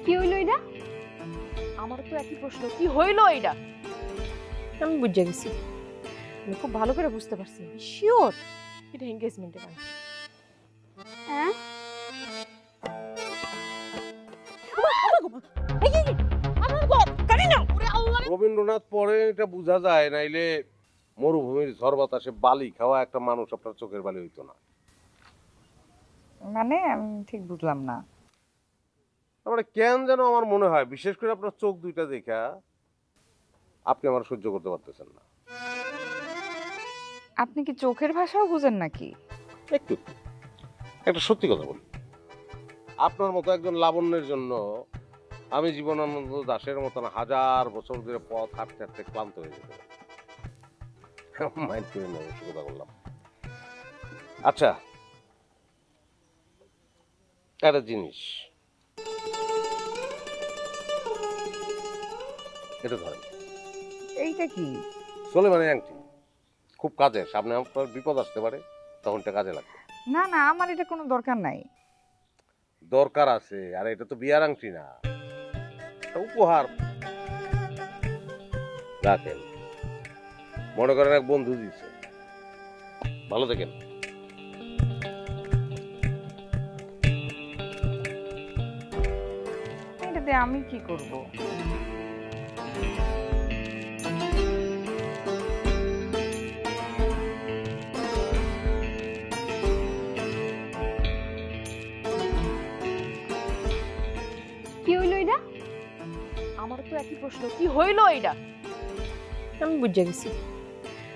কি হইল এটা? আমার তো একই প্রশ্ন, কি হইলো এটা? আমি বুঝে গেছি, আমি খুব ভালো করে বুঝতে পারছি, শিওর এটা এনগেজমেন্টের গান। হ্যাঁ, রবীন্দ্রনাথ পরে এটা বোঝা যায়, নাইলে মরুভূমির ঝড় বাতাসে বালি খাওয়া একটা মানুষ আপনার চোখের বালি হইতো না। মানে আমি ঠিক বুঝলাম না। মানে কেন যেন আমার মনে হয়, বিশেষ করে আপনার চোখ দুইটা দেখা আপনি আমার সহ্য করতে পারতেছেন না। আপনি কি চোখের ভাষাও বুঝেন নাকি? একটু একটা সত্যি কথা বলি, আপনার মতো একজন লাবণ্যের জন্য আমি জীবনানন্দ দাশের মতন হাজার বছর ধরে পথ হাঁটতে হাঁটতে ক্লান্ত হয়ে যেতে পারি। মাইন্ড করে নেব, কথা বললাম। আচ্ছা, একটা জিনিস, এটা ধরেন। এইটা কি? চলে মানে আংটি, খুব কাজে, সামনে আপনার বিপদ আসতে পারে, তখন এটা কাজে লাগবে। না না, আমার এটা কোনো দরকার নাই। দরকার আছে, আর এটা তো বিয়ার আংটি না, একটা উপহার। রাখেন, মনে করেন এক বন্ধু দিচ্ছে, ভালো থাকেন। এটাতে আমি কি করব? কি হইল এটা? আমার তো একই প্রশ্ন, কি হইলো এটা? আমি বুঝে গেছি,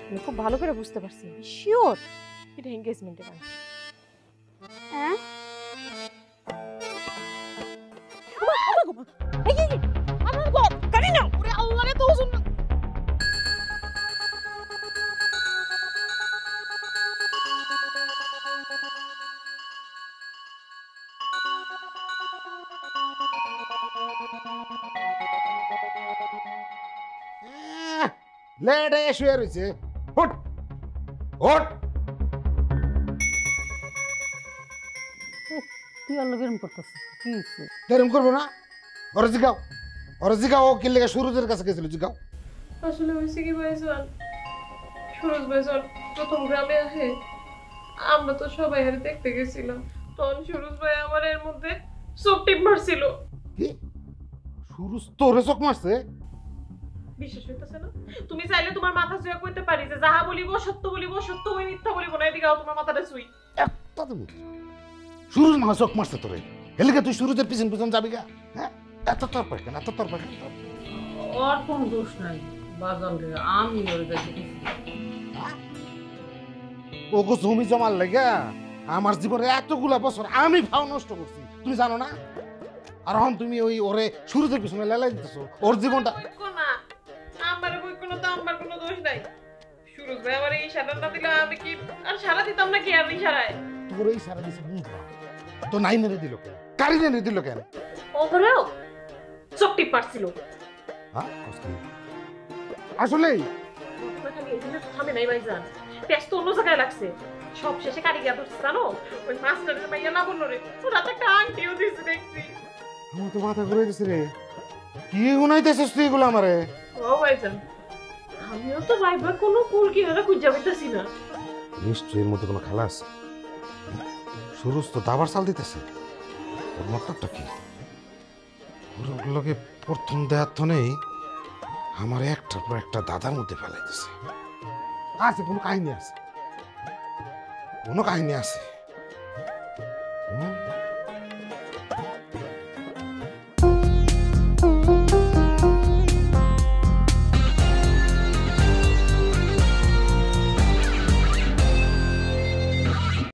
আমি খুব ভালো করে বুঝতে পারছি, শিওর এটা এনগেজমেন্টের গান। হ্যাঁ, লেট শুয়ে রয়েছে। হুট হুট, তুই আর লোক এরম করতেছিস কি হয়েছে? এরকম করবো না। ওরা জিগাও, ওরা জিগাও, ও কি লেগে সুরজের কাছে গেছিল, জিগাও। আসলে হয়েছে কি ভাইজান, সুরজ ভাইজান প্রথম গ্রামে আসে, আমরা তো সবাই হারে দেখতে গেছিলাম, তখন সুরজ ভাই আমার এর মধ্যে চোখ টিপ মারছিল। কি সুরজ তোরে চোখ মারছে? বিশ্বাস হইতেছে না? তুমি চাইলে তোমার মাথা ছুঁয়া কইতে পারি যে যাহা বলিব সত্য বলিব, সত্য হই মিথ্যা বলিব না। এদিকে তোমার মাথাটা ছুঁই। একটা তো বুঝি সুরজ মা চোখ মারছে তোরে, এলিকে তুই সুরজের পিছন পিছন যাবি গা? হ্যাঁ, এত তোর পাইকেন, এত তোর পাইকেন। ওর কোনো দোষ নাই বাজান রে, আমি ওর কাছে গেছি। ওগো জমি জমার লেগে আমার জীবনে এতগুলা বছর আমি ভাও নষ্ট করছি, তুমি জানো না? আর এখন তুমি ওই ওরে সুরজের পিছনে লেলাই দিতেছো, ওর জীবনটা। না, আমার কই কোনো তো আমার কোনো দোষ নাই। সুরজ ভাই আমার এই ইশারা না দিলে আমি কি আর সারা দিতাম না কি? আর ইশারায় তোর এই সারা দিছে তো নাই নেড়ে দিল কেন, কারি নেড়ে দিল কেন? ওভরেও চোখ টিপ মারছিল। হ্যাঁ আসলেই খালি এই জিনিস থামে নাই ভাইজান, পেস তো অন্য জায়গায় লাগছে। সব শেষে কারিগর ধরছে জানো, ওই মাস্টারের মাইয়া না বললো রে, ওরা তো একটা আংটিও দিয়েছে দেখছি। আমার তো মাথা ঘুরে দিছে রে। কি গুনাইতেছিস তুই এগুলো আমারে? ও ভাইজান, আমিও তো ভাইবা কোনো কুল কিনারা খুঁজে পাইতেছি না। নিশ্চয়ই এর মধ্যে কোনো খেলা আছে। সুরজ তো দাবার চাল দিতেছে, ওর মতলবটা কি? ওর লোকে প্রথম দেহার নেই আমার একটার পর একটা দাদার মধ্যে ফেলাইতেছে। আছে কোনো কাহিনী আছে, কোনো কাহিনী আছে।